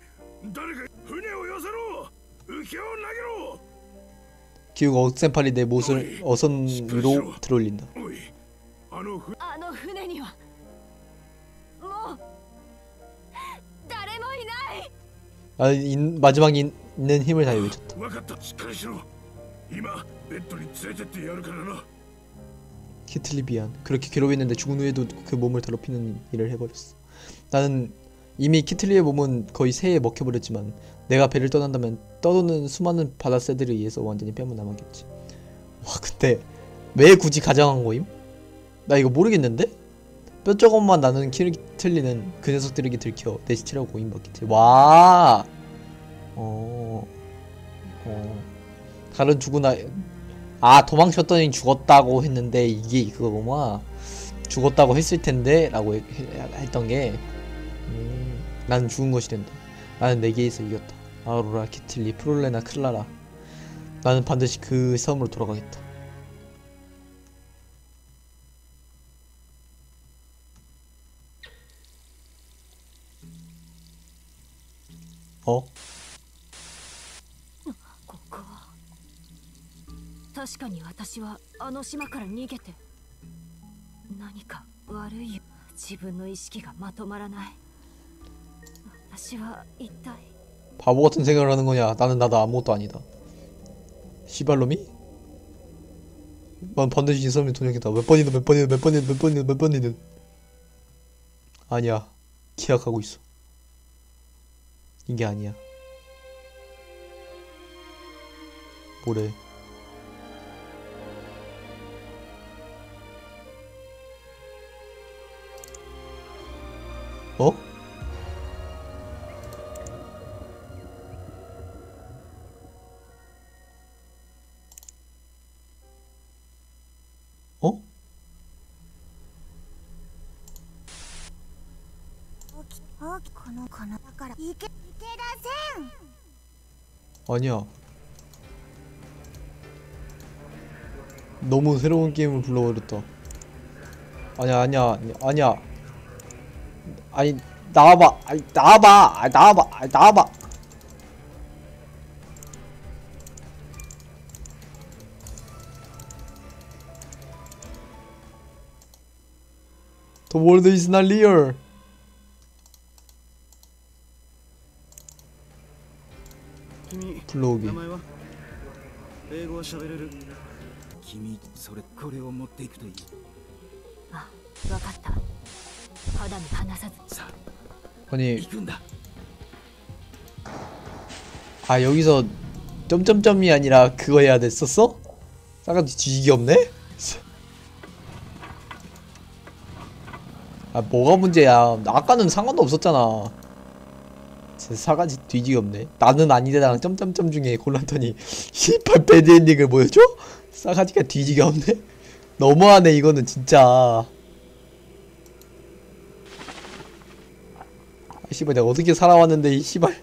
S3: 誰か船を寄せろ。浮き輪を投げろ。
S1: 기우가 억센팔이 내 못을 어선 위로 들어올린다.
S3: おい、あの
S5: 船にはもう誰もいない。
S1: 마지막에 있는 힘을 다해 외쳤다.
S3: 分かった。しっかりしろ。今ベッドに連れてってやるからな。
S1: 키틀리비안. 그렇게 괴로워했는데 죽은 후에도 그 몸을 더럽히는 일을 해버렸어. 나는 이미 키틀리의 몸은 거의 새에 먹혀버렸지만 내가 배를 떠난다면 떠도는 수많은 바다새들에 의해서 완전히 뺨을 남았겠지. 와 근데 왜 굳이 가정한 거임? 나 이거 모르겠는데? 뼈저것만 나는 키틀리는 그 녀석들에게 들켜 내 시체라고 고인받겠지. 와 다른 죽은 도망쳤더니 죽었다고 했는데 이게 이거구나. 죽었다고 했을 텐데 라고 했던 게 나는 죽은 것이 된다. 나는 내게에서 이겼다. 아우로라, 키틀리, 프롤레나, 클라라. 나는 반드시 그 섬으로 돌아가겠다. 어?
S5: ここは確かに私はあの島から逃げて何か悪い。自分の意識がまとまらない。私は一体
S1: 바보 같은 생각을 하는 거냐? 나는 나도 아무것도 아니다. 시발놈이? 난 반드시 이 섬에 도착했다. 몇 번이든 아니야. 기약하고 있어. 이게 아니야. 뭐래? 어? 어? 아니야. 너무 새로운 게임을 불러버렸다. 아니야. 아니 나와봐. 나와봐. The world is not real. 불러오기.
S2: 名前は英語は喋れる。
S7: 君これを持っていくといい。
S5: あ、わかった。肌身離さず。
S7: さあ
S1: 아니
S7: 行くんだ。
S1: 여기서 점점점이 아니라 그거 해야 됐었어? 싸가지 뒤지기 없네? 뭐가 문제야. 아까는 상관도 없었잖아. 사가지 뒤지기 없네. 나는 아니다랑 점점점 중에 골랐더니 씨발 배드엔딩을 보여줘? 싸가지가 뒤지기 없네. 너무하네 이거는 진짜. 씨발 내가 어떻게 살아왔는데 이 씨발.
S3: しっ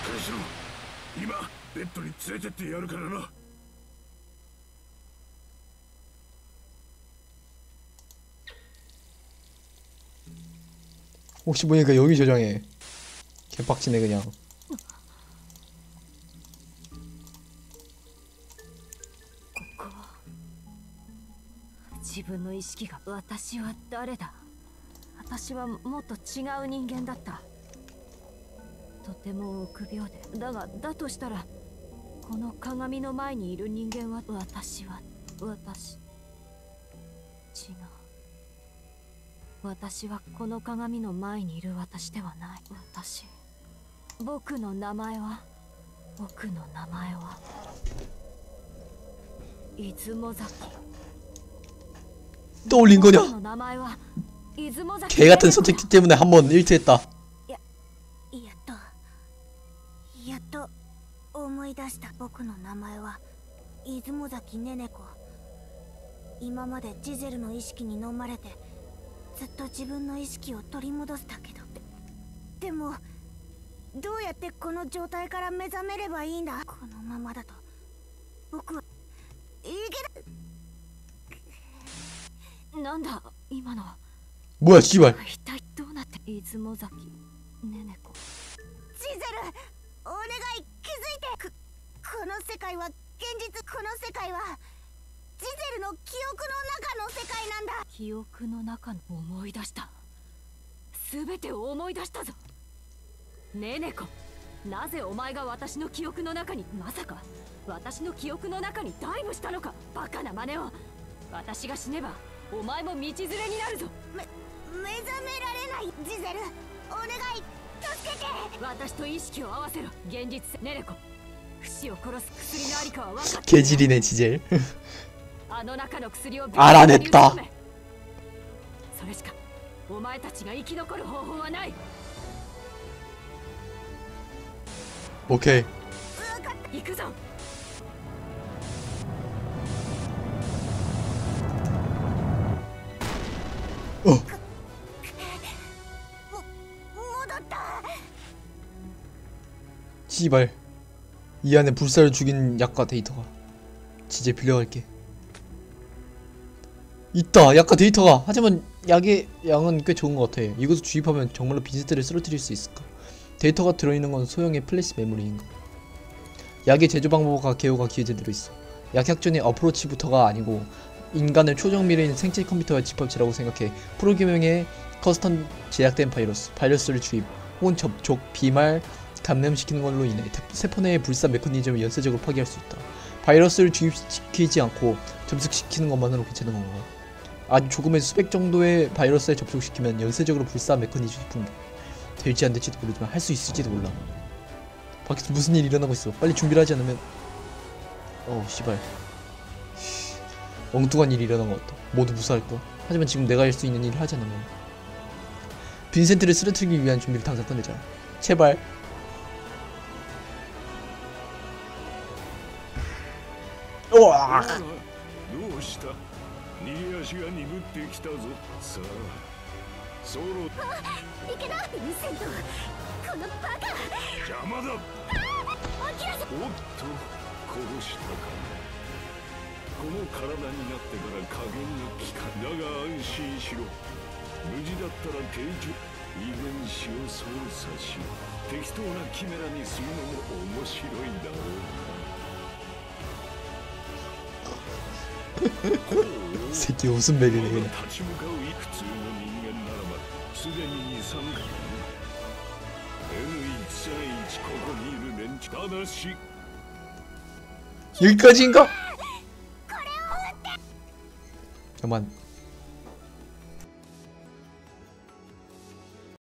S3: かりしろ。今ベッドに連れてってやるからな。
S1: 혹시 보니까 여기 저장해. 개빡치네 그냥.
S5: 自分の意識が。私は誰だ。私はもっと違う人間だった。とても臆病で。だがだとしたらこの鏡の前にいる人間は私。違う。私はこの鏡の前にいる私ではない。僕の名前は出雲崎。
S1: 떠올린
S5: 僕
S1: 거냐?
S5: の名前は出雲崎。
S1: 개 같은 선택지 때문에 한번 일트했다.
S6: やっと思い出した。僕の名前は出雲崎ねね子。今までジゼルの意識に飲まれてずっと自分の意識を取り戻したけど、でもどうやってこの状態から目覚めればいいんだ。このままだと僕はいけない。
S5: なんだ今の。
S1: 뭐야 씨발.
S5: 一体どうなって。出雲崎ねね子。
S6: ジゼル、お願い気づいて。この世界は現実。この世界はジゼルの記憶の中の世界なんだ。
S5: 記憶の中の。思い出した。全てを思い出したぞ。ねね子、なぜお前が私の記憶の中に。まさか私の記憶の中にダイブしたのか。バカな真似を。私が死ねばお前も道連れになるぞ。
S6: 目覚められない。ジゼル、お願い助けて。
S5: 私と意識を合わせろ。現実ねね子、不死を殺す薬のありかは分かってる。
S1: 개질이네 지젤.
S5: あの中の薬を
S1: 알아냈다.
S5: それしかお前たちが生き残る方法はない。
S1: 오케이.
S5: 行くぞ。
S6: 戻った。
S1: 씨발. 이 안에 불사를 죽인 약과 데이터가. 지젤 빌려갈게. 있다 약과 데이터가. 하지만 약의 양은 꽤 좋은 것 같아. 이것을 주입하면 정말로 빈센트를 쓰러뜨릴 수 있을까? 데이터가 들어있는 건 소형의 플래시 메모리인가? 약의 제조 방법과 개요가 기재돼 들어있어. 약약전의 어프로치부터가 아니고 인간을 초정밀인 생체 컴퓨터와 집합체라고 생각해. 프로그래밍에 커스텀 제작된 바이러스를 주입 혹은 접촉, 비말, 감염시키는 걸로 인해 세포 내의 불사 메커니즘을 연쇄적으로 파괴할 수 있다. 바이러스를 주입시키지 않고 접속시키는 것만으로 괜찮은 건가? 아주 조금의 수백 정도의 바이러스에 접촉시키면 연쇄적으로 불사 메커니즘이 분배. 될지 안 될지도 모르지만 할 수 있을지도 몰라. 밖에서 무슨 일이 일어나고 있어. 빨리 준비를 하지 않으면. 씨발. 엉뚱한 일이 일어난 것 같다. 모두 무사할 거야. 하지만 지금 내가 할 수 있는 일을 하지 않는 거야. 빈센트를 쓰러뜨리기 위한 준비를 당장 끝내자. 제발. 우와.
S3: どうした。逃げ足が鈍ってきたぞ。さあソロ。
S6: いけない。ヴィンセント、このバカ。
S3: 邪魔だ。
S6: 諦め。
S3: おっと殺したか。この体になってから加減が効かん。だが安心しろ。無事だったら定住遺伝子を操作し適当なキメラにするのも面白いだろう。
S1: 새끼 웃음 베리네 그냥.
S3: 立ち向かう普通の人間ならばすでに23回 N131 ここにいる連中ただし
S1: 여기까지인가? 잠깐만